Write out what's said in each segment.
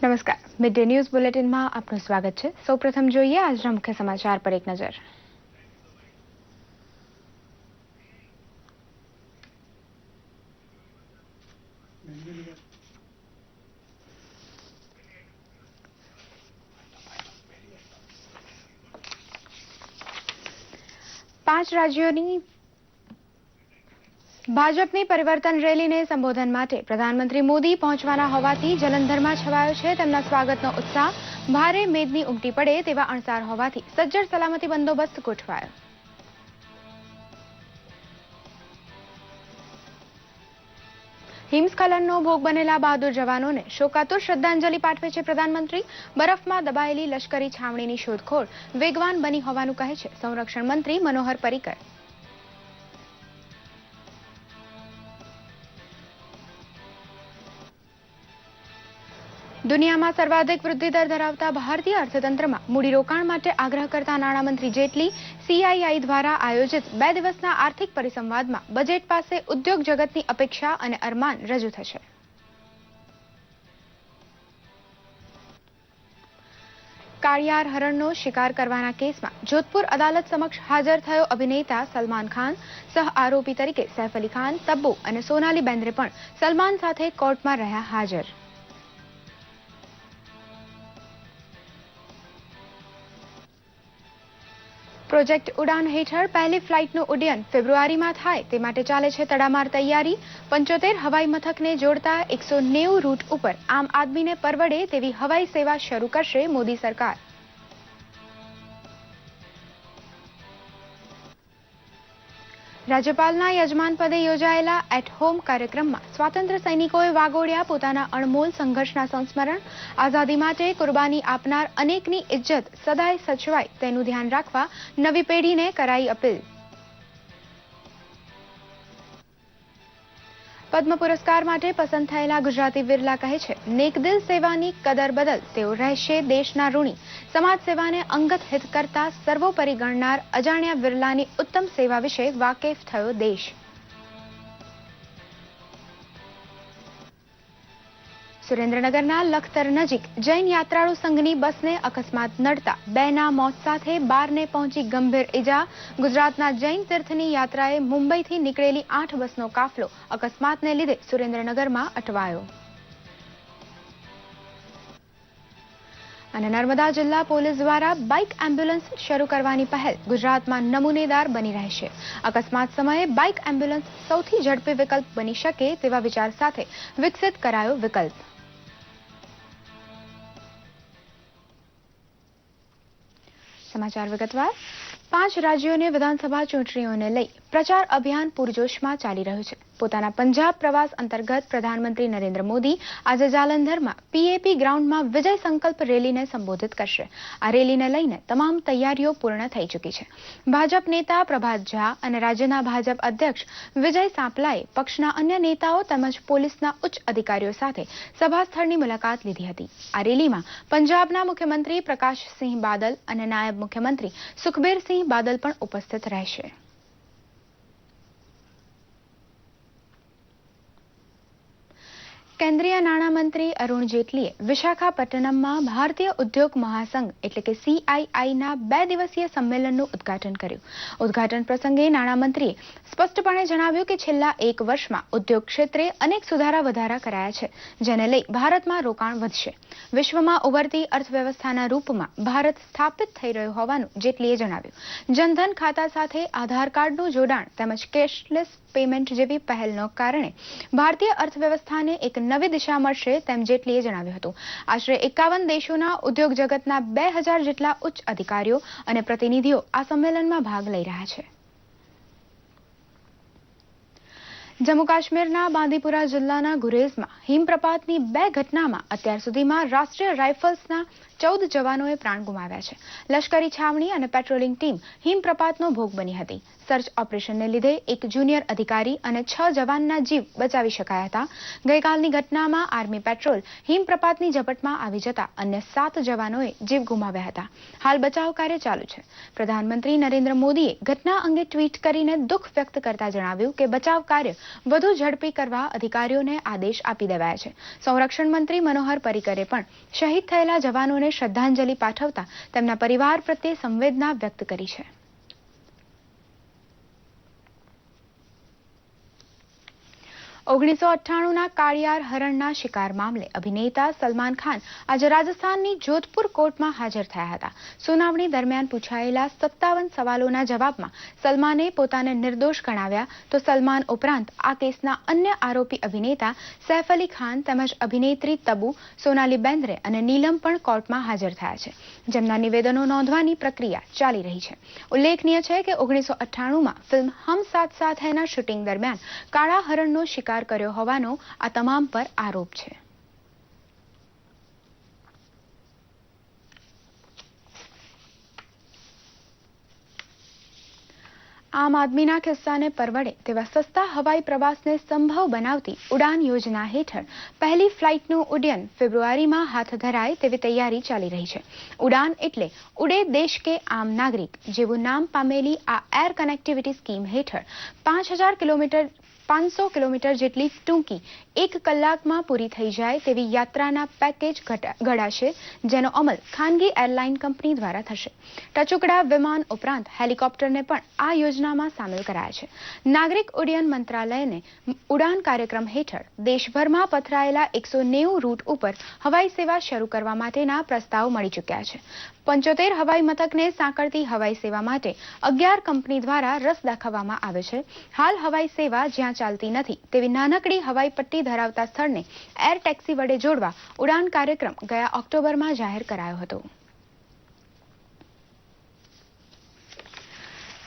નમસ્કાર, mid day news બુલેટિનમાં આપનું સ્વાગત છે। સૌપ્રથમ જોઈએ આજના મુખ્ય સમાચાર પર એક નજર। પાંચ રાજ્યોની ભાજપની પરિવર્તન રેલીને સંબોધન માટે પ્રધાનમંત્રી મોદી પહોંચવાના હોવાથી જલંધરમાં છવાયો છે તેમના સ્વાગતનો ઉત્સાહ। ભારે મેદની ઉમટી પડે તેવા અણસાર હોવાથી સજ્જડ સલામતી બંદોબસ્ત ગોઠવાયો। હિમસ્ખલનનો ભોગ બનેલા બહાદુર જવાનોને શોકાતુર શ્રદ્ધાંજલિ પાઠવે છે પ્રધાનમંત્રી। બરફમાં દબાયેલી લશ્કરી છાવણીની શોધખોળ વેગવાન બની હોવાનું કહે છે સંરક્ષણ મંત્રી મનોહર પર્રિકર। દુનિયામાં સર્વાધિક વૃદ્ધિદર ધરાવતા ભારતીય અર્થતંત્રમાં મૂડીરોકાણ માટે આગ્રહ કરતા નાણામંત્રી જેટલી CII દ્વારા આયોજિત 2 દિવસના આર્થિક પરિસંવાદમાં બજેટ પાસે ઉદ્યોગ જગતની અપેક્ષા અને અરમાન રજૂ થશે। કાળિયાર હરણનો શિકાર કરવાના કેસમાં જોધપુર અદાલત સમક્ષ હાજર થયો અભિનેતા સલમાન ખાન, સહ આરોપી તરીકે સૈફ અલી ખાન, તબ્બુ અને સોનાલી બેન્દ્રે પણ સલમાન સાથે કોર્ટમાં રહ્યા હાજર। પ્રોજેક્ટ ઉડાન હેઠળ પહેલી ફ્લાઇટનું ઉડ્ડયન ફેબ્રુઆરીમાં થાય તે માટે ચાલે છે તડામાર તૈયારી। 75 હવાઈ મથકને જોડતા 190 રૂટ ઉપર આમ આદમીને પરવડે તેવી હવાઈ સેવા શરૂ કરશે મોદી સરકાર। રાજ્યપાલના યજમાન પદે યોજાયેલા એટ હોમ કાર્યક્રમમાં સ્વાતંત્ર્ય સૈનિકોએ વાગોડ્યા પોતાના અણમોલ સંઘર્ષના સંસ્મરણ। આઝાદી માટે કુરબાની આપનાર અનેકની ઇજ્જત સદાય સચવાય તેનું ધ્યાન રાખવા નવી પેઢીને કરાઈ અપીલ। પદ્મ પુરસ્કાર માટે પસંદ થયેલા ગુજરાતી વિરલા કહે છે નેકદિલ સેવાની કદર બદલ તેઓ રહેશે દેશના ઋણી। સમાજ સેવાને અંગત હિત કરતા સર્વોપરી ગણનાર અજાણ્યા વિરલાની ઉત્તમ સેવા વિશે વાકેફ થયો દેશ। સુરેન્દ્રનગરના લખતર નજીક જૈન યાત્રાળુ સંઘની બસને અકસ્માત નડતા 2ના મોત સાથે 12ને પહોંચી ગંભીર ઇજા। ગુજરાતના જૈન તીર્થની યાત્રાએ મુંબઈથી નીકળેલી 8 બસનો કાફલો અકસ્માતને લીધે સુરેન્દ્રનગરમાં અટવાયો। અને નર્મદા જિલ્લા પોલીસ દ્વારા બાઇક એમ્બ્યુલન્સ શરૂ કરવાની પહેલ ગુજરાતમાં નમૂનેદાર બની રહેશે। અકસ્માત સમયે બાઇક એમ્બ્યુલન્સ સૌથી ઝડપી વિકલ્પ બની શકે તેવા વિચાર સાથે વિકસિત કરાયો વિકલ્પ। સમાચાર વિગતવાર। 5 રાજ્યોની વિધાનસભા ચૂંટણીઓને લઈ પ્રચાર અભિયાન પૂરજોશમાં ચાલી રહ્યું છે। પોતાના પંજાબ પ્રવાસ અંતર્ગત પ્રધાનમંત્રી નરેન્દ્ર મોદી આજે જાલંધરમાં PAP ગ્રાઉન્ડમાં વિજય સંકલ્પ રેલીને સંબોધિત કરશે। આ રેલીને લઈને તમામ તૈયારીઓ પૂર્ણ થઈ ચૂકી છે। ભાજપ નેતા પ્રભાત ઝા અને રાજ્યના ભાજપ અધ્યક્ષ વિજય સાંપલાએ પક્ષના અન્ય નેતાઓ તેમજ પોલીસના ઉચ્ચ અધિકારીઓ સાથે સભા સ્થળની મુલાકાત લીધી હતી। આ રેલીમાં પંજાબના મુખ્યમંત્રી પ્રકાશસિંહ બાદલ અને નાયબ મુખ્યમંત્રી સુખબીરસિંહ બાદલ પણ ઉપસ્થિત રહેશે। કેન્દ્રીય નાણામંત્રી અરુણ જેટલીએ વિશાખાપટ્ટનમમાં ભારતીય ઉદ્યોગ મહાસંઘ એટલે કે CIIના 2 દિવસીય સંમેલનનું ઉદ્ઘાટન કર્યું। ઉદ્ઘાટન પ્રસંગે નાણામંત્રીએ સ્પષ્ટપણે જણાવ્યું કે છેલ્લા 1 વર્ષમાં ઉદ્યોગ ક્ષેત્રે અનેક સુધારા વધારા કરાયા છે જેને લઈ ભારતમાં રોકાણ વધશે। વિશ્વમાં ઉભરતી અર્થવ્યવસ્થાના રૂપમાં ભારત સ્થાપિત થઈ રહ્યું હોવાનું જેટલીએ જણાવ્યું। જનધન ખાતા સાથે આધાર કાર્ડનું જોડાણ તેમજ કેશલેસ પેમેન્ટ જેવી પહેલનો કારણે ભારતીય અર્થવ્યવસ્થાને એક નવી દિશા મળશે તેમ જેટલીએ જણાવ્યું હતું। આશરે 51 દેશોના ઉદ્યોગ જગતના 2000 જેટલા ઉચ્ચ અધિકારીઓ અને પ્રતિનિધિઓ આ સંમેલનમાં ભાગ લઈ રહ્યા છે। જમ્મુ કાશ્મીરના બાંદીપુરા જિલ્લાના ગુરેઝમાં હિમપ્રપાતની 2 ઘટનામાં અત્યાર સુધીમાં રાષ્ટ્રીય રાઇફલ્સના 14 જવાનોએ પ્રાણ ગુમાવ્યા છે. લશ્કરી છાવણી અને પેટ્રોલિંગ ટીમ હિમપ્રપાતનો ભોગ બની હતી. સર્ચ ઓપરેશનને લીધે એક જુનિયર અધિકારી અને 6 જવાનના જીવ બચાવી શકાયા હતા. ગઈકાલની ઘટનામાં આર્મી પેટ્રોલ હિમપ્રપાતની ઝપટમાં આવી જતા અન્ય 7 જવાનોએ જીવ ગુમાવ્યા હતા. હાલ બચાવ કાર્ય ચાલુ છે. પ્રધાનમંત્રી નરેન્દ્ર મોદીએ ઘટના અંગે ટ્વીટ કરીને દુઃખ વ્યક્ત કરતા જણાવ્યું કે બચાવ કાર્ય વધુ ઝડપી કરવા અધિકારીઓને આદેશ આપી દેવાયા છે. સંરક્ષણ મંત્રી મનોહર પર્રિકરે પણ શહીદ થયેલા જવાનોને શ્રદ્ધાંજલિ પાઠવતા તેમના પરિવાર પ્રત્યે સંવેદના વ્યક્ત કરી છે. ના કાળિયાર હરણના શિકાર મામલે અભિનેતા સલમાન ખાન આજે રાજસ્થાનની જોધપુર કોર્ટમાં હાજર થયા હતા. સુનાવણી દરમિયાન પૂછાયેલા 57 સવાલોના જવાબમાં સલમાને પોતાને નિર્દોષ ગણાવ્યા તો સલમાન ઉપરાંત આ કેસના અન્ય આરોપી અભિનેતા સૈફ અલી ખાન તેમજ અભિનેત્રી તબુ, સોનાલી બેન્દ્રે અને નીલમ પણ કોર્ટમાં હાજર થયા છે, જેમના નિવેદનો નોંધવાની પ્રક્રિયા ચાલી રહી છે. ઉલ્લેખનીય છે કે 1998માં ફિલ્મ હમ સાથ સાથ હૈના શૂટિંગ દરમિયાન કાળા હરણનો શિકાર કર્યો હોવાનો આ તમામ પર આરોપ છે. આમ આદમીના ખિસ્સાને પરવડે તેવા સસ્તા હવાઈ પ્રવાસને સંભવ બનાવતી ઉડાન યોજના હેઠળ પહેલી ફ્લાઇટનું ઉડ્ડયન ફેબ્રુઆરીમાં હાથ ધરાય તેવી તૈયારી ચાલી રહી છે. ઉડાન એટલે ઉડે દેશ કે આમ નાગરિક જેવું નામ પામેલી આ એર કનેક્ટિવિટી સ્કીમ હેઠળ 500 કિલોમીટર જેટલી ટૂંકી 1 કલાકમાં પૂરી થઈ જાય તેવી યાત્રાના પેકેજ ઘડાશે, જેનો અમલ ખાનગી એરલાઇન કંપની દ્વારા થશે. ટચુકડા વિમાન ઉપરાંત હેલિકોપ્ટરને પણ આ યોજનામાં સામેલ કરાયા છે. નાગરિક ઉડ્ડયન મંત્રાલયને ઉડાન કાર્યક્રમ હેઠળ દેશભરમાં પથરાયેલા 190 રૂટ ઉપર હવાઈ સેવા શરૂ કરવા માટેના પ્રસ્તાવ મળી ચૂક્યા છે. 75 હવાઈ મથકને સાંકળતી હવાઈ સેવા માટે 11 કંપની દ્વારા રસ દાખવવામાં આવે છે. હાલ હવાઈ સેવા જ્યાં ચાલતી નથી તેવી નાનકડી હવાઈ પટ્ટી ધરાવતા સ્થળને એર ટેક્સી વડે જોડવા ઉડાન કાર્યક્રમ ગયા ઓક્ટોબરમાં જાહેર કરાયો હતો.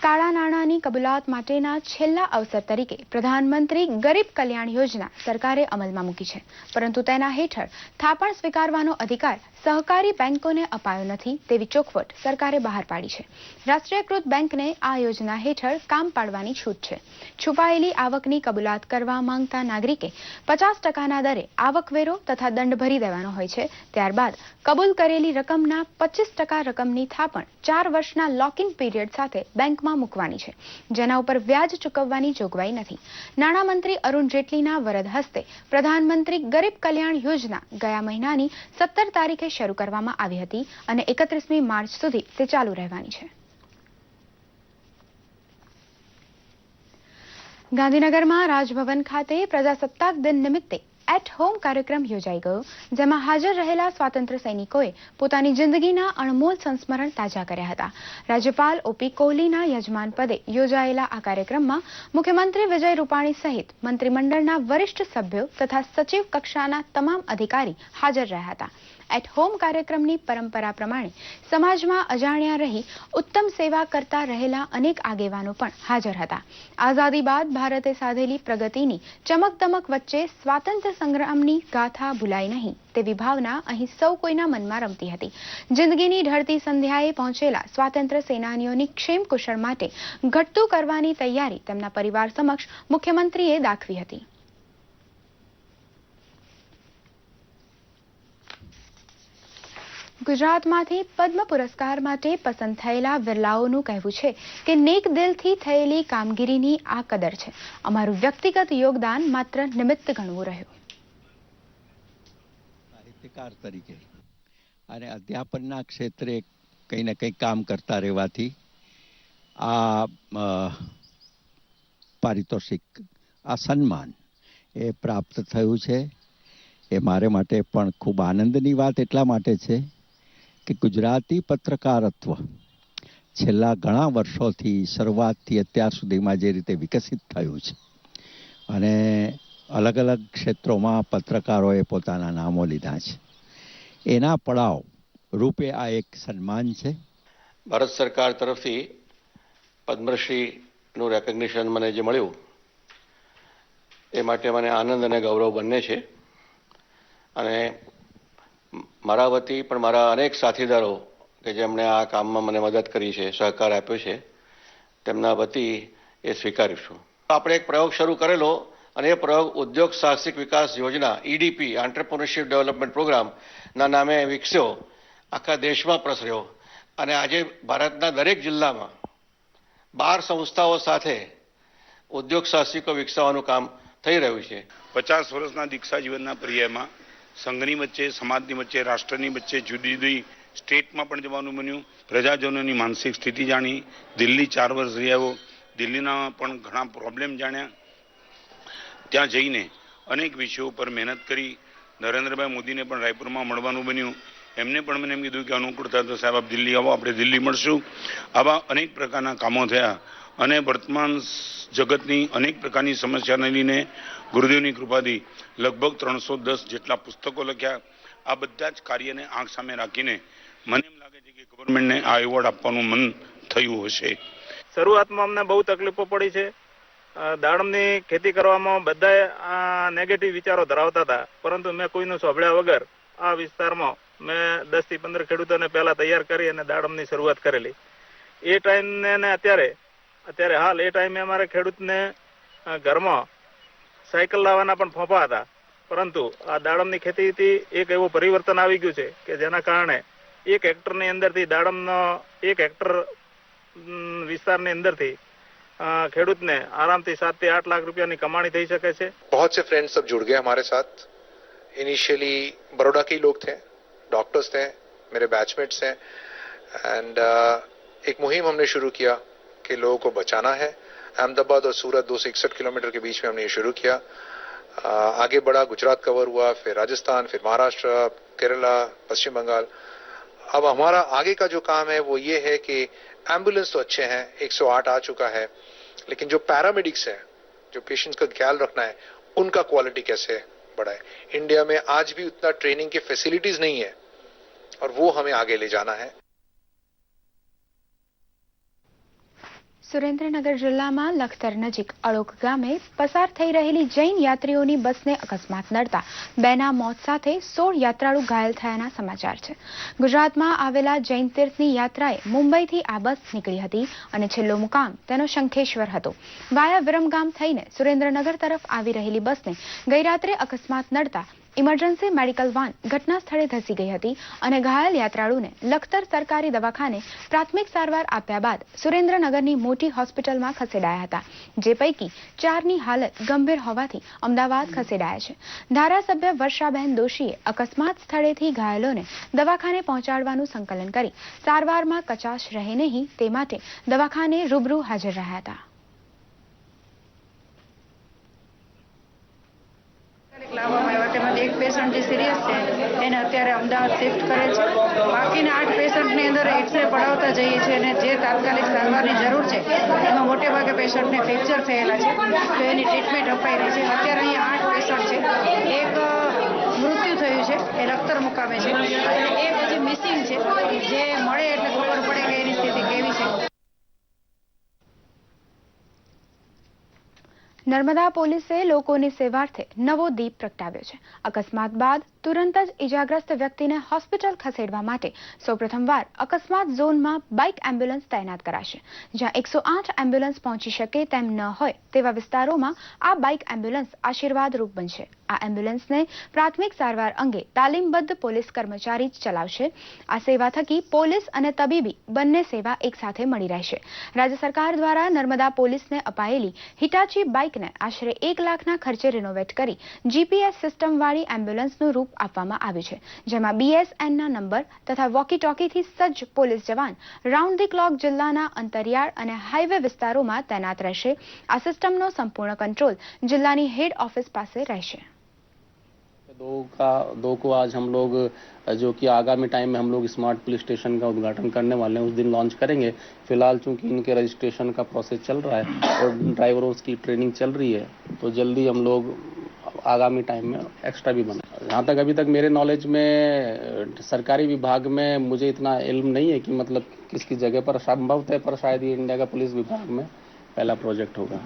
કાળા નાણાંની કબૂલાત માટેના છેલ્લા અવસર તરીકે પ્રધાનમંત્રી ગરીબ કલ્યાણ યોજના સરકારે અમલમાં મૂકી છે, પરંતુ તેના હેઠળ થાપણ સ્વીકારવાનો અધિકાર સહકારી બેંકોને અપાયો નથી તેવી ચોખવટ સરકારે બહાર પાડી છે. રાષ્ટ્રીયકૃત બેંકને આ યોજના હેઠળ કામ પાડવાની છૂટ છે. છુપાયેલી આવકની કબૂલાત કરવા માંગતા નાગરિકે 50%ના દરે આવકવેરો તથા દંડ ભરી દેવાનો હોય છે. ત્યારબાદ કબૂલ કરેલી રકમના 25% રકમની થાપણ 4 વર્ષના લોકિંગ પીરિયડ સાથે બેંકમાં મૂકવાની છે, જેના ઉપર વ્યાજ ચૂકવવાની જોગવાઈ નથી. નાણામંત્રી અરુણ જેટલીના વરદ હસ્તે પ્રધાનમંત્રી ગરીબ કલ્યાણ યોજના ગયા મહિનાની 17 તારીખે શરૂ કરવામાં આવી હતી અને 31મી માર્ચ સુધી તે ચાલુ રહેવાની છે. ગાંધીનગરમાં રાજભવન ખાતે પ્રજાસત્તાક દિન નિમિત્તે એટ હોમ કાર્યક્રમ યોજાઈ ગયો, જેમાં હાજર રહેલા સ્વાતંત્ર્ય સૈનિકોએ પોતાની જિંદગીના અણમોલ સંસ્મરણ તાજા કર્યા હતા. રાજ્યપાલ OP કોહલીના યજમાન પદે યોજાયેલા આ કાર્યક્રમમાં મુખ્યમંત્રી વિજય રૂપાણી સહિત મંત્રીમંડળના વરિષ્ઠ સભ્યો તથા સચિવ કક્ષાના તમામ અધિકારી હાજર રહ્યા હતા. એટ હોમ કાર્યક્રમની પરંપરા પ્રમાણે સમાજમાં અજાણ્યા રહી ઉત્તમ સેવા કરતા રહેલા અનેક આગેવાનો પણ હાજર હતા. આઝાદી બાદ ભારતે સાધેલી પ્રગતિની ચમકદમક વચ્ચે સ્વાતંત્ર્ય સંગ્રામની ગાથા ભૂલાય નહીં તેવી ભાવના અહીં સૌ કોઈના મનમાં રમતી હતી. જિંદગીની ઢળતી સંધ્યાએ પહોંચેલા સ્વાતંત્ર્ય સેનાનીઓની ક્ષેમ કુશળ માટે ઘટતું કરવાની તૈયારી તેમના પરિવાર સમક્ષ મુખ્યમંત્રીએ દાખવી હતી. ગુજરાતમાંથી પદ્મ પુરસ્કાર માટે પસંદ થયેલા વિરલાઓનું કહેવું છે કે નેક દિલથી થયેલી કામગીરીની આ કદર છે. અમારું વ્યક્તિગત યોગદાન માત્ર નિમિત્ત ગણવું રહ્યું. સાહિત્યકાર તરીકે અને અધ્યાપનના ક્ષેત્રે કંઈ ને કંઈ કામ કરતા રહેવાથી આ પારિતોષિક, આ સન્માન એ પ્રાપ્ત થયું છે. એ મારે માટે પણ ખૂબ આનંદની વાત એટલા માટે છે કે ગુજરાતી પત્રકારત્વ છેલ્લા ઘણા વર્ષોથી શરૂઆતથી અત્યાર સુધીમાં જે રીતે વિકસિત થયું છે અને અલગ અલગ ક્ષેત્રોમાં પત્રકારોએ પોતાના નામો લીધા છે, એના પડાવ રૂપે આ એક સન્માન છે. ભારત સરકાર તરફથી પદ્મશ્રીનું રેકગ્નિશન મને જે મળ્યું એ માટે મને આનંદ અને ગૌરવ બંને છે. અને મારા વતી પણ મારા અનેક સાથીદારો કે જેમણે આ કામમાં મને મદદ કરી છે, સહકાર આપ્યો છે, તેમના વતી એ સ્વીકાર્યું છું. આપણે એક પ્રયોગ શરૂ કરેલો અને એ પ્રયોગ ઉદ્યોગ સાહસિક વિકાસ યોજના EDP એન્ટરપ્રેન્યોરશિપ ડેવલપમેન્ટ પ્રોગ્રામના નામે વિકસ્યો, આખા દેશમાં પ્રસર્યો અને આજે ભારતના દરેક જિલ્લામાં 12 સંસ્થાઓ સાથે ઉદ્યોગ સાહસિકો વિકસાવવાનું કામ થઈ રહ્યું છે. 50 વર્ષના દીક્ષા જીવનના પર્યાયમાં સંઘની વચ્ચે, સમાજની વચ્ચે, રાષ્ટ્રની વચ્ચે જુદી જુદી સ્ટેટમાં પણ જવાનું બન્યું. પ્રજાજનોની માનસિક સ્થિતિ જાણી. દિલ્હી 4 વર્ષ રહી આવ્યો. દિલ્હીના પણ ઘણા પ્રોબ્લેમ જાણ્યા. ત્યાં જઈને અનેક વિષયો પર મહેનત કરી. નરેન્દ્રભાઈ મોદીને પણ રાયપુરમાં મળવાનું બન્યું. એમને પણ મને એમ કીધું કે અનુકૂળતા તો સાહેબ આપ દિલ્હી આવો, આપણે દિલ્હી મળશું. આવા અનેક પ્રકારના કામો થયા અને વર્તમાન જગતની અનેક પ્રકારની સમસ્યાને લઈને ગુરુદેવની કૃપાથી લગભગ 310 જેટલા પુસ્તકો લખ્યા. આ બધા જ કાર્યને આંખ સામે રાખીને મને એમ લાગે છે કે ગવર્મેન્ટને આ એવોર્ડ આપવાનું મન થયું હશે. શરૂઆતમાં અમને બહુ તકલીફો પડી છે. દાડમની ખેતી કરવામાં બધા નેગેટિવ વિચારો ધરાવતા હતા, પરંતુ મેં કોઈનું સાંભળ્યા વગર આ વિસ્તારમાં મેં 10 થી 15 ખેડૂતોને પહેલા તૈયાર કરી અને દાડમની શરૂઆત કરેલી. એ ટાઈમને ને અત્યારે હાલ એ ટાઈમે અમારે ખેડૂતને ઘરમાં સાયકલ લાવવાના પણ ફોફા હતા, પરંતુ આ દાડમની ખેતીથી એક એવું પરિવર્તન આવી ગયું છે કે જેના કારણે 1 હેક્ટરની અંદરથી દાડમનો 1 હેક્ટર વિસ્તારની અંદરથી ખેડૂતને आरामથી 7 થી 8 लाख रुपया की कमानी થઈ શકે છે. बहुत से फ्रेंड्स सब जुड़ गए हमारे साथ. इनिशियली बड़ौदा के लोग थे, डॉक्टर्स थे, मेरे बैचमेट्स हैं एंड एक मुहिम हमने शुरू किया कि लोगों को बचाना है. अहमदाबाद और सूरत 261 किलोमीटर के बीच में हमने ये शुरू किया. आगे बढ़ा, गुजरात कवर हुआ, फिर राजस्थान, फिर महाराष्ट्र, केरला, पश्चिम बंगाल. अब हमारा आगे का जो काम है वो ये है कि एम्बुलेंस तो अच्छे हैं, 108 आ चुका है, लेकिन जो पैरामेडिक्स है, जो पेशेंट्स का ख्याल रखना है, उनका क्वालिटी कैसे बढ़ाए. इंडिया में आज भी उतना ट्रेनिंग की फैसिलिटीज नहीं है और वो हमें आगे ले जाना है. સુરેન્દ્રનગર જિલ્લામાં લખતર નજીક અળોક ગામે પસાર થઈ રહેલી જૈન યાત્રીઓની બસને અકસ્માત નડતા 2ના મોત સાથે 16 યાત્રાળુ ઘાયલ થયાના સમાચાર છે. ગુજરાતમાં આવેલા જૈન તીર્થની યાત્રાએ મુંબઈથી આ બસ નીકળી હતી અને છેલ્લો મુકામ તેનો શંખેશ્વર હતો. વાયા વિરમગામ થઈને સુરેન્દ્રનગર તરફ આવી રહેલી બસને ગઈ રાત્રે અકસ્માત નડતા ઇમરજન્સી મેડિકલ વાન ઘટના સ્થળે ધસી ગઈ હતી અને ઘાયલ યાત્રાળુને લખતર સરકારી દવાખાને પ્રાથમિક સારવાર આપ્યા બાદ સુરેન્દ્રનગરની મોટી હોસ્પિટલમાં ખસેડાયા હતા, જે પૈકી 4ની હાલત ગંભીર હોવાથી અમદાવાદ ખસેડાયા છે. ધારાસભ્ય વર્ષાબહેન દોશીએ અકસ્માત સ્થળેથી ઘાયલોને દવાખાને પહોંચાડવાનું સંકલન કરી સારવારમાં કચાશ રહે નહીં તે માટે દવાખાને રૂબરૂ હાજર રહ્યા હતા. એક પેશન્ટ જે સિરિયસ છે એને અત્યારે અમદાવાદ શિફ્ટ કરે છે. બાકીના 8 પેશન્ટની અંદર એક્સરે પડાવતા જઈએ છીએ અને જે તાત્કાલિક સારવારની જરૂર છે એમાં મોટે ભાગે પેશન્ટને ફ્રેક્ચર થયેલા છે, તો એની ટ્રીટમેન્ટ અપાઈ રહી છે. અત્યારે અહીંયા 8 પેશન્ટ છે. એક મૃત્યુ થયું છે, એ લખતર મુકામે છે અને એક હજી મિસિંગ છે, જે મળે એટલે ખબર પડે કે એની સ્થિતિ કેવી છે. નર્મદા પોલીસે લોકોની સેવાર્થે નવો દીપ પ્રગટાવ્યો છે. અકસ્માત બાદ તુરંત જ ઇજાગ્રસ્ત વ્યક્તિને હોસ્પિટલ ખસેડવા માટે સૌપ્રથમવાર અકસ્માત ઝોનમાં બાઇક એમ્બ્યુલન્સ તૈનાત કરાશે. જ્યાં 108 એમ્બ્યુલન્સ પહોંચી શકે તેમ ન હોય તેવા વિસ્તારોમાં આ બાઇક એમ્બ્યુલન્સ આશીર્વાદરૂપ બનશે. આ એમ્બ્યુલન્સને પ્રાથમિક સારવાર અંગે તાલીમબદ્ધ પોલીસ કર્મચારી જ ચલાવશે. આ સેવા થકી પોલીસ અને તબીબી બંને સેવા એકસાથે મળી રહેશે. રાજ્ય સરકાર દ્વારા નર્મદા પોલીસને અપાયેલી હિટાચી બાઇકને આશરે 1 લાખના ખર્ચે રિનોવેટ કરી GPS સિસ્ટમવાળી એમ્બ્યુલન્સનું રૂપ આપવામાં આવ્યું છે, જેમાં BSNના નંબર તથા વોકી ટોકીથી સજ્જ police Jawan round the clock જિલ્લાના અંતરિયાળ અને હાઈવે વિસ્તારોમાં તૈનાત રહેશે. આ સિસ્ટમનો સંપૂર્ણ કંટ્રોલ જિલ્લાની હેડ ઓફિસ પાસે રહેશે. दो को आज हम लोग जो कि आगामी टाइम में हम लोग स्मार्ट पुलिस स्टेशन का उद्घाटन करने वाले हैं, उस दिन लॉन्च करेंगे. फिलहाल चूंकि इनके रजिस्ट्रेशन का प्रोसेस चल रहा है और ड्राइवरों की ट्रेनिंग चल रही है, तो जल्दी हम लोग आगामी टाइम में एक्स्ट्रा भी बना. जहाँ तक अभी तक मेरे नॉलेज में सरकारी विभाग में मुझे इतना इल्म नहीं है कि मतलब किसकी जगह पर संभवतः, पर शायद ये इंडिया का पुलिस विभाग में पहला प्रोजेक्ट होगा.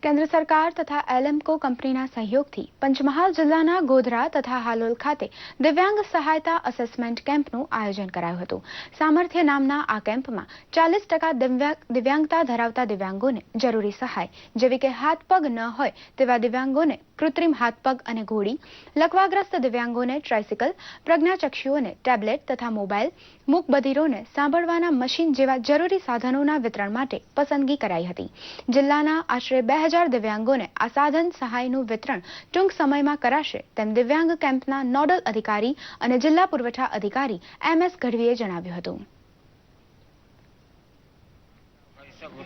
કેન્દ્ર સરકાર તથા એલેમ્કો કંપનીના સહયોગથી પંચમહાલ જિલ્લાના ગોધરા તથા હાલોલ ખાતે દિવ્યાંગ સહાયતા અસેસમેન્ટ કેમ્પનું આયોજન કરાયું હતું. સામર્થ્ય નામના આ કેમ્પમાં 40% દિવ્યાંગતા ધરાવતા દિવ્યાંગોને જરૂરી સહાય જેવી કે હાથ પગ ન હોય તેવા દિવ્યાંગોને કૃત્રિમ હાથ પગ અને ઘોડી, લકવાગ્રસ્ત દિવ્યાંગોને ટ્રાયસિકલ, પ્રજ્ઞાચક્ષુઓને ટેબ્લેટ તથા મોબાઈલ, મૂકબધિરોને સાંભળવાના મશીન જેવા જરૂરી સાધનોના વિતરણ માટે પસંદગી કરાઈ હતી. જિલ્લાના આશરે 2000 દિવ્યાંગોને આ સાધન સહાયનું વિતરણ ટૂંક સમયમાં કરાશે તેમ દિવ્યાંગ કેમ્પના નોડલ અધિકારી અને જિલ્લા પુરવઠા અધિકારી MS ગઢવીએ જણાવ્યું હતું.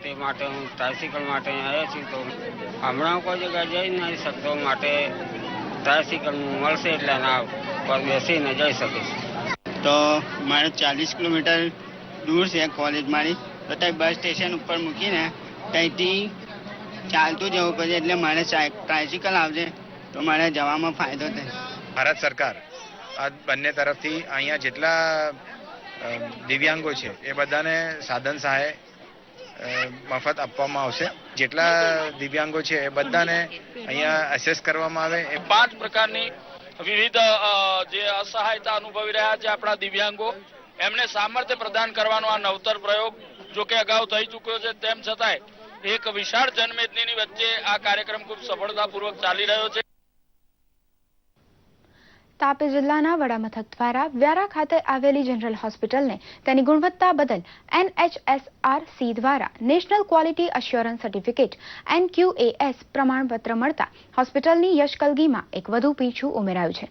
તે માટે હું ટ્રાયસિકલ માટે આવ્યો છું, તો હમણાં કોઈ જગ્યાએ જઈ નહીં શકતો, માટે ટ્રાયસિકલ મળશે એટલે એના પર બેસીને જઈ શકીશ. તો મારે 40 કિલોમીટર દૂર છે કોલેજ મારી, તો ત્યાં બસ સ્ટેશન ઉપર મૂકીને ત્યાંથી ચાલતું જવું પડે, એટલે મારે ટ્રાયસિકલ આવશે તો મારે જવામાં ફાયદો થાય. ભારત સરકાર આ બંને તરફથી અહીંયા જેટલા દિવ્યાંગો છે એ બધાને સાધન સહાય મફત આપવામાં આવશે. જેટલા દિવ્યાંગો છે એ બધાને અહીંયા અસેસ કરવામાં આવે. 5 પ્રકારની વિવિધ જે અસહાયતા અનુભવી રહ્યા છે આપણા દિવ્યાંગો, એમને સામર્થ્ય પ્રદાન કરવાનો આ નવતર પ્રયોગ જો કે અગાઉ થઈ ચૂક્યો છે, તેમ છતાંય એક વિશાળ જનમેદનીની વચ્ચે આ કાર્યક્રમ ખૂબ સફળતાપૂર્વક ચાલી રહ્યો છે. તાપી જિલ્લાના વડામથક દ્વારા વ્યારા ખાતે આવેલી જનરલ હોસ્પિટલને તેની ગુણવત્તા બદલ NHSRC દ્વારા national quality assurance certificate NQAS પ્રમાણપત્ર મળતા હોસ્પિટલની યશકલગીમાં એક વધુ પીછું ઉમેરાયું છે.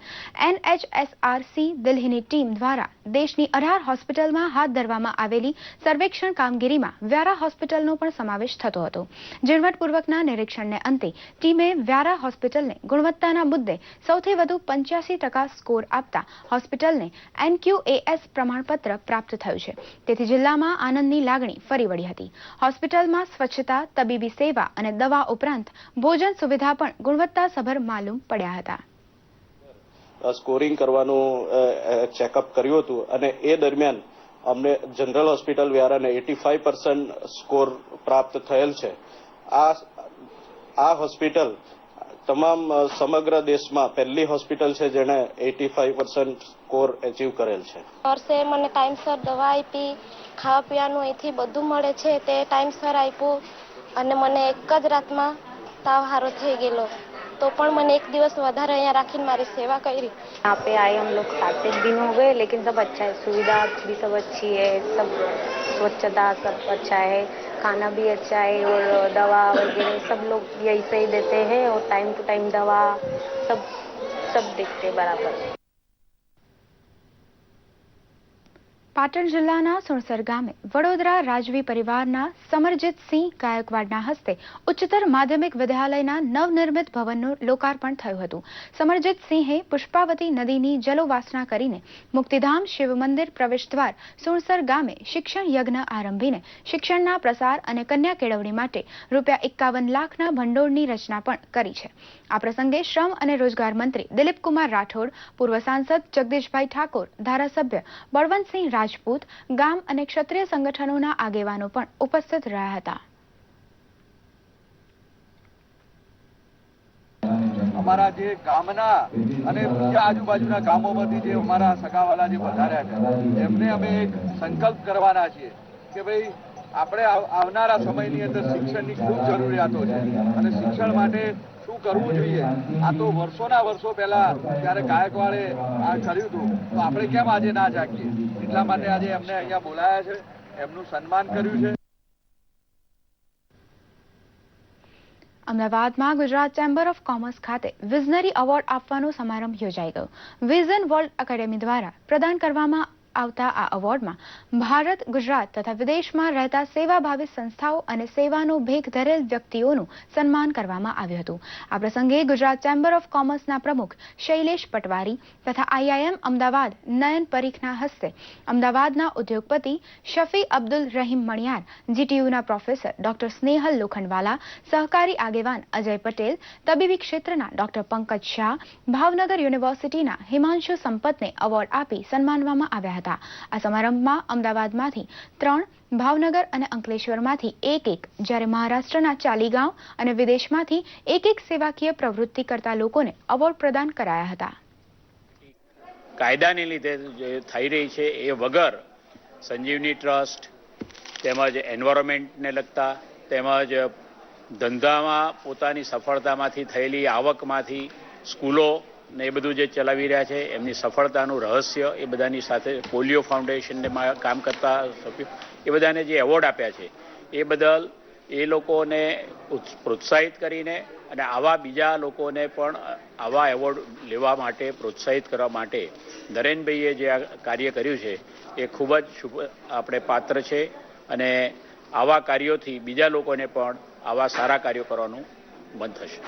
NHSRC દિલ્હીની ટીમ દ્વારા દેશની 18 હોસ્પિટલમાં હાથ ધરવામાં આવેલી સર્વેક્ષણ કામગીરીમાં વ્યારા હોસ્પિટલનો પણ સમાવેશ થતો હતો. ઝીણવટપૂર્વકના નિરીક્ષણને અંતે ટીમે વ્યારા હોસ્પિટલને ગુણવત્તાના મુદ્દે સૌથી વધુ 85% સ્કોર આપતા હોસ્પિટલને NQAS પ્રમાણપત્ર પ્રાપ્ત થયું છે. તેથી જિલ્લામાં આનંદની લાગણી ફરી વળી હતી. હોસ્પિટલમાં સ્વચ્છતા, તબીબી સેવા અને દવા ઉપરાંત ભોજન સુવિધા પણ ગુણવત્તાસભર માલુમ પડ્યા હતા. સ્કોરિંગ કરવાનું ચેકઅપ કર્યું હતું અને એ દરમિયાન અમને જનરલ હોસ્પિટલ વ્યારાને 85% સ્કોર પ્રાપ્ત થયેલ છે. આ હોસ્પિટલ તમામ સમગ્ર દેશમાં પહેલી હોસ્પિટલ છે જેણે 85% સ્કોર એચીવ કરેલ છે. વર્ષે મને ટાઈમસર દવા આપી, ખાવા પીવાનું અહીંથી બધું મળે છે તે ટાઈમસર આપ્યું અને મને એક જ રાતમાં તાવ સારો થઈ ગયેલો, तो पण मैंने एक दिवस વધારે અહીંયા રાખીને મારી સેવા કરી. यहाँ पे आए हम लोग 7 दिन हो गए, लेकिन सब अच्छा है, सुविधा भी सब अच्छी है, सब स्वच्छता सब अच्छा है, खाना भी अच्छा है और दवा वगैरह सब लोग यही से ही देते हैं और टाइम टू टाइम दवा सब देखते हैं बराबर. પાટણ જિલ્લાના સુણસર ગામે વડોદરા રાજવી પરિવારના સમરજીતસિંહ ગાયકવાડના હસ્તે ઉચ્ચતર માધ્યમિક વિદ્યાલયના નવનિર્મિત ભવનનું લોકાર્પણ થયું હતું. સમરજીતસિંહે પુષ્પાવતી નદીની જલોવાસના કરીને મુક્તિધામ શિવ મંદિર પ્રવેશદ્વાર સુણસર ગામે શિક્ષણ યજ્ઞ આરંભીને શિક્ષણના પ્રસાર અને કન્યા કેળવણી માટે ₹51 લાખના ભંડોળની રચના પણ કરી છે. આ પ્રસંગે શ્રમ અને રોજગાર મંત્રી દિલીપકુમાર રાઠોડ, પૂર્વ સાંસદ જગદીશભાઈ ઠાકોર, ધારાસભ્ય બળવંતસિંહ રાજપૂત, ગામ અને ક્ષત્રિય સંગઠનોના આગેવાનો પણ ઉપસ્થિત રહ્યા હતા. અમારા જે ગામના અને બીજા આજુબાજુના ગામોમાંથી જે અમારા સગાવાલા જે વધાર્યા છે એમને અમે એક સંકલ્પ કરવાના છીએ કે ભાઈ આપણે આવનારા સમયની અંદર શિક્ષણની ખૂબ જરૂરિયાતો છે અને શિક્ષણ માટે શું કરવું જોઈએ. આ તો વર્ષોના વર્ષો પહેલા જ્યારે ગાયકવાડે આ કર્યું હતું, તો આપણે કેમ આજે ના જાગીએ? એટલા માટે આજે એમને અહીંયા બોલાયા છે, એમનું સન્માન કર્યું છે. અમદાવાદમાં ગુજરાત ચેમ્બર ઓફ કોમર્સ ખાતે વિઝનરી એવોર્ડ આપવાનો સમારંભ યોજાઈ ગયો. વિઝન વર્લ્ડ એકેડેમી દ્વારા પ્રદાન કરવામાં આવતા આ એવોર્ડમાં ભારત, ગુજરાત તથા વિદેશમાં રહેતા સેવાભાવી સંસ્થાઓ અને સેવાનો ભેખ ધરેલ વ્યક્તિઓનું સન્માન કરવામાં આવ્યું હતું. આ પ્રસંગે ગુજરાત ચેમ્બર ઓફ કોમર્સના પ્રમુખ શૈલેષ પટવારી તથા IIM અમદાવાદ નયન પરીખના હસ્તે અમદાવાદના ઉદ્યોગપતિ શફી અબ્દુલ રહીમ મણિયાર, GTUના પ્રોફેસર ડોક્ટર સ્નેહલ લોખંડવાલા, સહકારી આગેવાન અજય પટેલ, તબીબી ક્ષેત્રના ડોક્ટર પંકજ શાહ, ભાવનગર યુનિવર્સિટીના હિમાંશુ સંપતને એવોર્ડ આપી સન્માનવામાં આવ્યા હતા. હતા. આ સમારંભમાં અમદાવાદમાંથી 3, ભાવનગર અને અંકલેશ્વરમાંથી 1, જ્યારે મહારાષ્ટ્રના ચાલીગાંવ અને વિદેશમાંથી 1 સેવાકીય પ્રવૃત્તિ કરતા લોકોને એવોર્ડ પ્રદાન કરાયા હતા. કાયદાને લીધે જે થઈ રહી છે એ વગર સંજીવની ટ્રસ્ટ તેમજ એન્વાયરમેન્ટને લગતા તેમજ ધંધામાં પોતાની સફળતામાંથી થયેલી આવકમાંથી સ્કૂલો ને એ બધું જે ચલાવી રહ્યા છે એમની સફળતાનું રહસ્ય એ બધાની સાથે પોલિયો ફાઉન્ડેશનને કામ કરતા સભ્યો એ બધાને જે એવોર્ડ આપ્યા છે એ બદલ એ લોકોને પ્રોત્સાહિત કરીને અને આવા બીજા લોકોને પણ આવા એવોર્ડ લેવા માટે પ્રોત્સાહિત કરવા માટે નરેનભાઈએ જે આ કાર્ય કર્યું છે એ ખૂબ જ શુભ આપણે પાત્ર છે અને આવા કાર્યોથી બીજા લોકોને પણ આવા સારા કાર્યો કરવાનું મન થશે.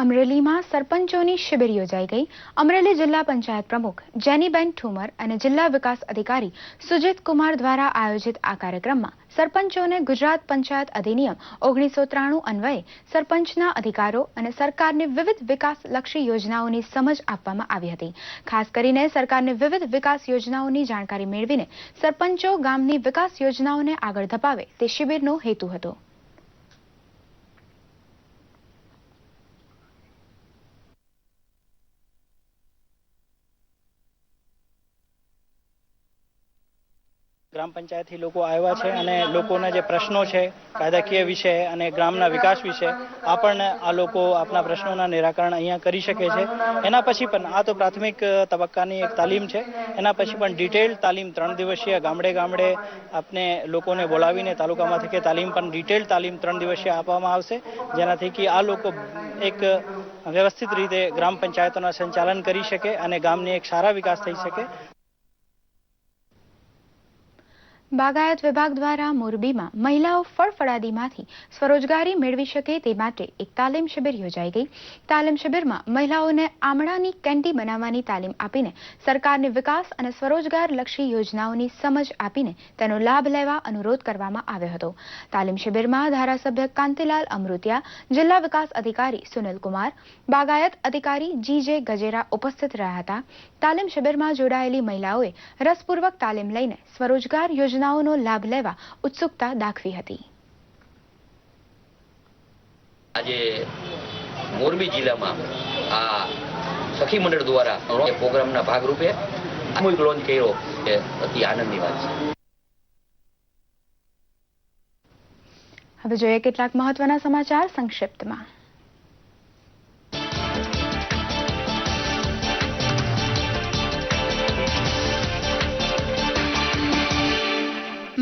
અમરેલીમાં સરપંચોની શિબિર યોજાઈ ગઈ. અમરેલી જિલ્લા પંચાયત પ્રમુખ જેનીબેન ઠુમર અને જિલ્લા વિકાસ અધિકારી સુજીત કુમાર દ્વારા આયોજિત આ કાર્યક્રમમાં સરપંચોને ગુજરાત પંચાયત અધિનિયમ 1993 અન્વયે સરપંચના અધિકારો અને સરકારની વિવિધ વિકાસલક્ષી યોજનાઓની સમજ આપવામાં આવી હતી. ખાસ કરીને સરકારની વિવિધ વિકાસ યોજનાઓની જાણકારી મેળવીને સરપંચો ગામની વિકાસ યોજનાઓને આગળ ધપાવે તે શિબિરનો હેતુ હતો. ગ્રામ પંચાયતથી લોકો આવ્યા છે અને લોકોના જે પ્રશ્નો છે કાયદાકીય વિશે અને ગ્રામના વિકાસ વિશે આપણને આ લોકો આપણા પ્રશ્નોના નિરાકરણ અહીંયા કરી શકે છે. એના પછી પણ આ તો પ્રાથમિક તબક્કાની એક તાલીમ છે. એના પછી પણ ડિટેલ તાલીમ 3 દિવસીય ગામડે આપને લોકોને બોલાવીને તાલુકામાંથી કે તાલીમ પણ ડિટેલ તાલીમ 3 દિવસીય આપવામાં આવશે, જેનાથી કે આ લોકો એક વ્યવસ્થિત રીતે ગ્રામ પંચાયતોના સંચાલન કરી શકે અને ગામની એક સારા વિકાસ થઈ શકે. બાગાયત વિભાગ દ્વારા મોરબીમાં મહિલાઓ ફળફળાદીમાંથી સ્વરોજગારી મેળવી શકે તે માટે એક તાલીમ શિબિર યોજાઈ ગઈ. તાલીમ શિબિરમાં મહિલાઓને આમળાની કેન્ડી બનાવવાની તાલીમ આપીને સરકારની વિકાસ અને સ્વરોજગાર લક્ષી યોજનાઓની સમજ આપીને તેનો લાભ લેવા અનુરોધ કરવામાં આવ્યો હતો. તાલીમ શિબિરમાં ધારાસભ્ય કાંતિલાલ અમૃતિયા, જિલ્લા વિકાસ અધિકારી સુનિલ કુમાર, બાગાયત અધિકારી GJ ગજેરા ઉપસ્થિત રહ્યા હતા. તાલીમ શિબિરમાં જોડાયેલી મહિલાઓએ રસપૂર્વક તાલીમ લઈને સ્વરોજગાર યોજનાઓનો લાભ લેવા ઉત્સુકતા દાખવી હતી. આજે મોરબી જિલ્લામાં આ સખી મંડળ દ્વારા પ્રોગ્રામના ભાગરૂપે સામૂહિક લોન્ચ કર્યો એ અતિ આનંદની વાત છે. હવે જોઈએ કેટલાક મહત્વના સમાચાર સંક્ષિપ્તમાં.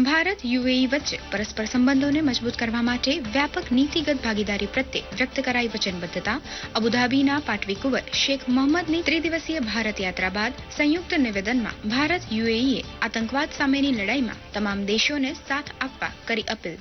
ભારત UAE વચ્ચે પરસ્પર સંબંધોને મજબૂત કરવા માટે વ્યાપક નીતિગત ભાગીદારી પ્રત્યે વ્યક્ત કરાઈ વચનબદ્ધતા. અબુધાબીના પાટવીકુંવર શેખ મોહમ્મદની 3 દિવસીય ભારત યાત્રા બાદ સંયુક્ત નિવેદનમાં ભારત UAEએ આતંકવાદ સામેની લડાઈમાં તમામ દેશોને સાથ આપવા કરી અપીલ.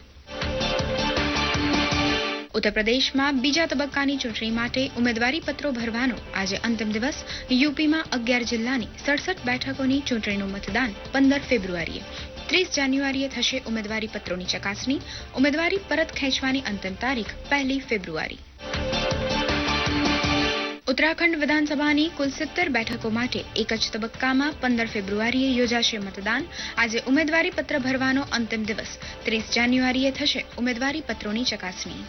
ઉત્તર પ્રદેશમાં બીજા તબક્કાની ચૂંટણી માટે ઉમેદવારી પત્રો ભરવાનો આજે અંતિમ દિવસ. યુપીમાં 11 જિલ્લાની 67 બેઠકોની ચૂંટણીનું મતદાન 15 ફેબ્રુઆરીએ. 30 જાન્યુઆરીએ થશે ઉમેદવારી પત્રોની ચકાસણી. ઉમેદવારી પરત ખેંચવાની અંતિમ તારીખ 1 ફેબ્રુઆરી. ઉત્તરાખંડ વિધાનસભાની કુલ 70 બેઠકો માટે એક જ તબક્કામાં 15 ફેબ્રુઆરીએ યોજાશે મતદાન. આજે ઉમેદવારી પત્ર ભરવાનો અંતિમ દિવસ. 30 જાન્યુઆરીએ થશે ઉમેદવારી પત્રોની ચકાસણી.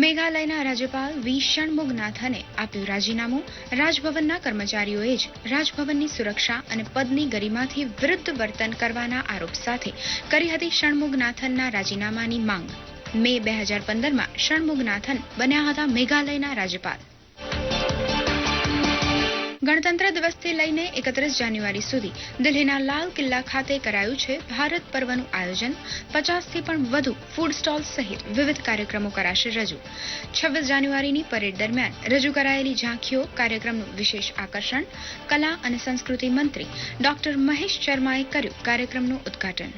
મેઘાલયના રાજ્યપાલ વી ષણમુગનાથને આપ્યું રાજીનામું. રાજભવનના કર્મચારીઓએ જ રાજભવનની સુરક્ષા અને પદની ગરિમાથી વિરુદ્ધ વર્તન કરવાના આરોપ સાથે કરી હતી ષણમુગનાથનના રાજીનામાની માંગ. મે 2015માં ષણમુગનાથન બન્યા હતા મેઘાલયના રાજ્યપાલ. ગણતંત્ર દિવસથી લઈને 31 જાન્યુઆરી સુધી દિલ્હીના લાલ કિલ્લા ખાતે કરાયું છે ભારત પર્વનું આયોજન. 50થી પણ વધુ ફૂડ સ્ટોલ સહિત વિવિધ કાર્યક્રમો કરાશે રજૂ. 26 જાન્યુઆરીની પરેડ દરમિયાન રજૂ કરાયેલી ઝાંખીઓ કાર્યક્રમનું વિશેષ આકર્ષણ. કલા અને સંસ્કૃતિ મંત્રી ડોક્ટર મહેશ શર્માએ કર્યું કાર્યક્રમનું ઉદ્ઘાટન.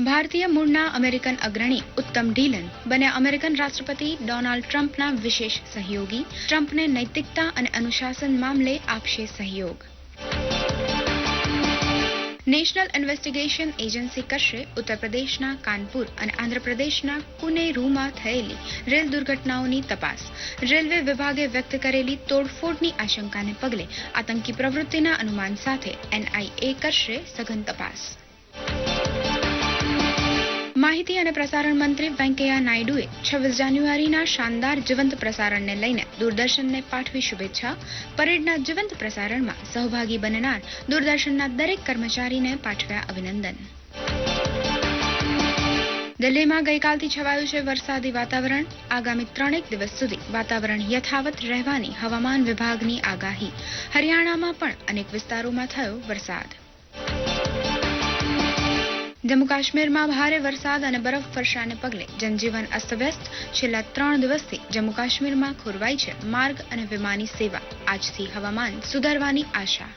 ભારતીય મૂળના અમેરિકન અગ્રણી ઉત્તમ ઢીલન બન્યા અમેરિકન રાષ્ટ્રપતિ ડોનાલ્ડ ટ્રમ્પના વિશેષ સહયોગી. ટ્રમ્પને નૈતિકતા અને અનુશાસન મામલે આપશે સહયોગ. નેશનલ ઇન્વેસ્ટિગેશન એજન્સી કરશે ઉત્તર પ્રદેશના કાનપુર અને આંધ્રપ્રદેશના કુનેરુમાં થયેલી રેલ દુર્ઘટનાઓની તપાસ. રેલવે વિભાગે વ્યક્ત કરેલી તોડફોડની આશંકાને પગલે આતંકી પ્રવૃત્તિના અનુમાન સાથે NIA કરશે સઘન તપાસ. માહિતી અને પ્રસારણ મંત્રી વેંકૈયા નાયડુએ 26 જાન્યુઆરીના શાનદાર જીવંત પ્રસારણને લઈને દૂરદર્શનને પાઠવી શુભેચ્છા. પરેડના જીવંત પ્રસારણમાં સહભાગી બનનાર દૂરદર્શનના દરેક કર્મચારીને પાઠવ્યા અભિનંદન. દિલ્હીમાં ગઈકાલથી છવાયું છે વરસાદી વાતાવરણ. આગામી 3 દિવસ સુધી વાતાવરણ યથાવત રહેવાની હવામાન વિભાગની આગાહી. હરિયાણામાં પણ અનેક વિસ્તારોમાં થયો વરસાદ. જમ્મુ કાશ્મીરમાં ભારે વરસાદ અને બરફવર્ષાને પગલે જનજીવન અસ્તવ્યસ્ત. છેલ્લા 3 દિવસથી જમ્મુ કાશ્મીરમાં ખોરવાઈ છે માર્ગ અને વિમાની સેવા. આજથી હવામાન સુધારવાની આશા.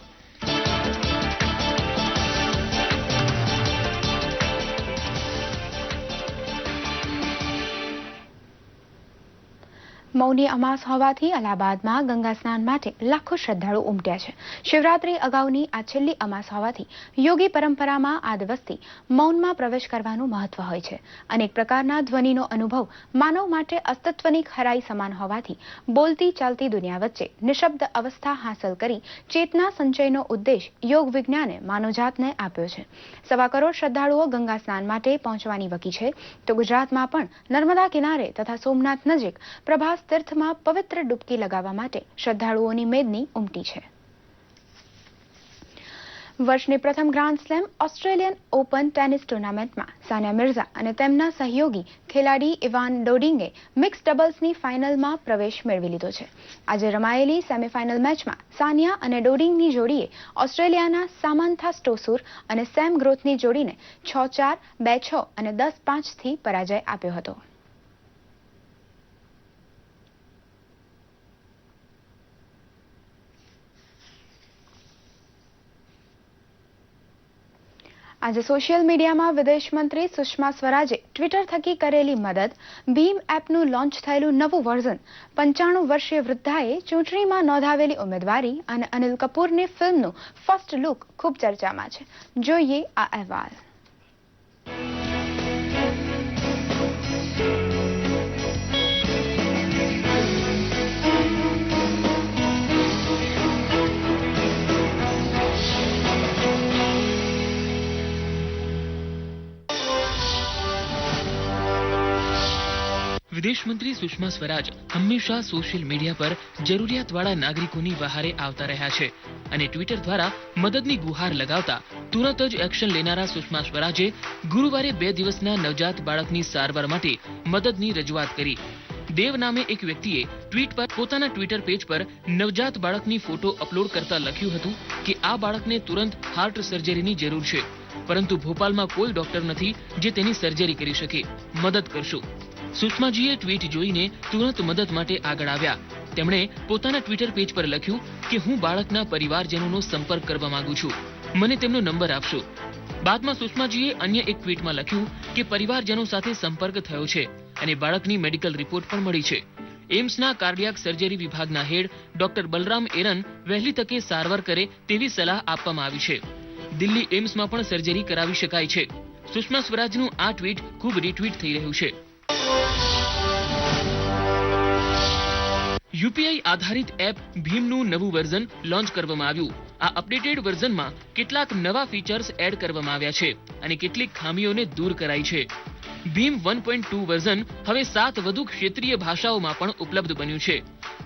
મૌની અમાસ હોવાથી અલ્હાબાદમાં ગંગા સ્નાન માટે લાખો શ્રદ્ધાળુ ઉમટ્યા છે. શિવરાત્રી અગાઉની આ છેલ્લી અમાસ હોવાથી યોગી પરંપરામાં આ દિવસથી મૌનમાં પ્રવેશ કરવાનું મહત્વ હોય છે. અનેક પ્રકારના ધ્વનિનો અનુભવ માનવ માટે અસ્તિત્વની ખરાઈ સમાન હોવાથી બોલતી ચાલતી દુનિયા વચ્ચે નિશબ્દ અવસ્થા હાંસલ કરી ચેતના સંચયનો ઉદ્દેશ યોગ વિજ્ઞાને માનવજાતને આપ્યો છે. 1.25 કરોડ શ્રદ્ધાળુઓ ગંગા સ્નાન માટે પહોંચવાની વકી છે. તો ગુજરાતમાં પણ નર્મદા કિનારે તથા સોમનાથ નજીક પ્રભાસ તીર્થમાં પવિત્ર ડૂબકી લગાવવા માટે શ્રદ્ધાળુઓની મેદની ઉમટી છે. વર્ષની પ્રથમ grand slam Australian Open tennis ટુર્નામેન્ટમાં સાનિયા મિર્ઝા અને તેમના સહયોગી ખેલાડી ઇવાન ડોડિંગે મિક્સ ડબલ્સની ફાઇનલમાં પ્રવેશ મેળવી લીધો છે. આજે રમાયેલી સેમીફાઇનલ મેચમાં સાનિયા અને ડોડિંગની જોડીએ ઓસ્ટ્રેલિયાના સામંથા સ્ટોસુર અને સેમ ગ્રોથની જોડીને 6-4, 2-6 અને 10-5 થી પરાજય આપ્યો હતો. આજે સોશિયલ મીડિયામાં વિદેશ મંત્રી સુષ્મા સ્વરાજે ટ્વિટર થકી કરેલી મદદ. ભીમ એપનું લોન્ચ થયેલું નવું વર્ઝન, 95 વર્ષીય વૃદ્ધાએ ચૂંટણીમાં નોંધાવેલી ઉમેદવારી અને અનિલ કપૂરની ફિલ્મનું ફર્સ્ટ લુક ખૂબ ચર્ચામાં છે. જોઈએ આ અહેવાલ. વિદેશ મંત્રી સુષ્મા સ્વરાજ હંમેશા સોશિયલ મીડિયા પર જરૂરિયાતવાળા નાગરિકોની વહારે આવતા રહ્યા છે અને ટ્વિટર દ્વારા મદદની ગુહાર લગાવતા તુરંત જ એક્શન લેનારા સુષ્મા સ્વરાજે ગુરુવારે 2 દિવસના નવજાત બાળકની સારવાર માટે મદદની રજૂઆત કરી. દેવ નામે એક વ્યક્તિએ ટ્વીટ પર પોતાના ટ્વિટર પેજ પર નવજાત બાળકની ફોટો અપલોડ કરતા લખ્યું હતું કે આ બાળકને તુરંત હાર્ટ સર્જરીની જરૂર છે, પરંતુ ભોપાલમાં કોઈ ડોક્ટર નથી જે તેની સર્જરી કરી શકે. મદદ કરશો. સુષ્માજીએ ટ્વીટ જોઈને તુરંત મદદ માટે આગળ આવ્યા. તેમણે પોતાના ટ્વિટર પેજ પર લખ્યું કે હું બાળકના પરિવારજનોનો સંપર્ક કરવા માંગુ છું, મને તેમનો નંબર આપશો. બાદમાં સુષ્માજીએ અન્ય એક ટ્વીટમાં લખ્યું કે પરિવારજનો સાથે સંપર્ક થયો છે અને બાળકની મેડિકલ રિપોર્ટ પણ મળી છે. એમ્સના કાર્ડિયાક સર્જરી વિભાગના હેડ ડોક્ટર બલરામ એરન વહેલી તકે સારવાર કરે તેવી સલાહ આપવામાં આવી છે. દિલ્હી એમ્સમાં પણ સર્જરી કરાવી શકાય છે. સુષ્મા સ્વરાજનું આ ટ્વીટ ખૂબ રીટ્વીટ થઈ રહ્યું છે. યુપીઆઈ આધારિત એપ ભીમનું નવું વર્ઝન લોન્ચ કરવામાં આવ્યું. આ અપડેટેડ વર્ઝનમાં કેટલાક નવા ફીચર્સ એડ કરવામાં આવ્યા છે અને કેટલીક ખામીઓને દૂર કરાઈ છે. ભીમ 1.2 વર્ઝન હવે 7 વધુ ક્ષેત્રીય ભાષાઓમાં પણ ઉપલબ્ધ બન્યું છે.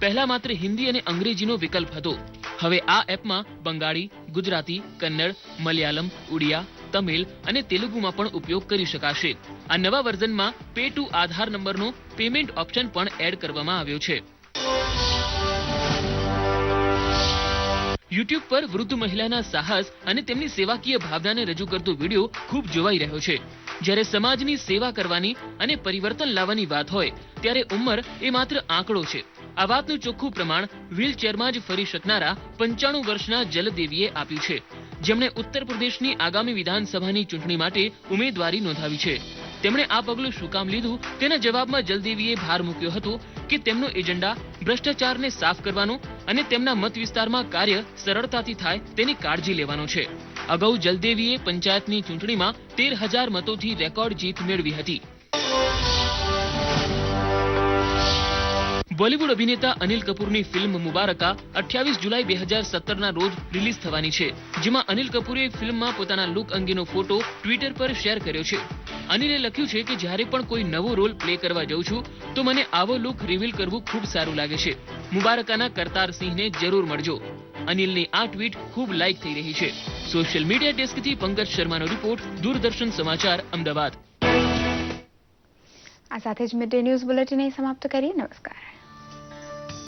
પહેલા માત્ર હિન્દી અને અંગ્રેજીનો વિકલ્પ હતો. હવે આ એપમાં બંગાળી, ગુજરાતી, કન્નડ, મલયાલમ, ઉડિયા, તમિલ અને તેલુગુમાં પણ ઉપયોગ કરી શકાશે. આ નવા વર્ઝનમાં પે ટુ આધાર નંબરનો પેમેન્ટ ઓપ્શન પણ એડ કરવામાં આવ્યો છે. યુટ્યુબ પર વૃદ્ધ મહિલાના સાહસ અને તેમની સેવાકીય ભાવનાને રજૂ કરતો વિડીયો ખૂબ જોવાઈ રહ્યો છે. જ્યારે સમાજની સેવા કરવાની અને પરિવર્તન લાવવાની વાત હોય ત્યારે ઉંમર એ માત્ર આંકડો છે. આ વાતનું ચોખ્ખું પ્રમાણ વ્હીલચેરમાં જ ફરી શકનારા 95 વર્ષના જલદેવીએ આપ્યું છે, જેમણે ઉત્તર પ્રદેશની આગામી વિધાનસભાની ચૂંટણી માટે ઉમેદવારી નોંધાવી છે. તેમણે આ પગલું શું કામ લીધું તેના જવાબમાં જલદેવીએ ભાર મૂક્યો હતો કે તેમનો એજન્ડા ભ્રષ્ટાચારને સાફ કરવાનો અને તેમના મત વિસ્તારમાં કાર્ય સરળતાથી થાય તેની કાળજી લેવાનો છે. અગાઉ જલદેવીએ પંચાયતની ચૂંટણીમાં 13,000 મતોથી રેકોર્ડ જીત મેળવી હતી. બોલિવૂડ અભિનેતા અનિલ કપૂરની ફિલ્મ મુબારકા 28 જુલાઈ 2017ના રોજ રિલીઝ થવાની છે, જેમાં અનિલ કપૂરે ફિલ્મમાં પોતાના લુક અંગેનો ફોટો ટ્વિટર પર શેર કર્યો છે. અનિલે લખ્યું છે કે જ્યારે પણ કોઈ નવો રોલ પ્લે કરવા જાઉં છું તો મને આવો લુક રિવીલ કરવું ખૂબ સારું લાગે છે. મુબારકાના કરતાર સિંહને જરૂર મળજો. અનિલની આ ટ્વીટ ખૂબ લાઇક થઈ રહી છે. સોશિયલ મીડિયા ડેસ્કથી પંકજ શર્માનો રિપોર્ટ, દૂરદર્શન સમાચાર, અમદાવાદ. આ સાથે જ મિડ ડે ન્યૂઝ બુલેટિન સમાપ્ત કરીએ. નમસ્કાર.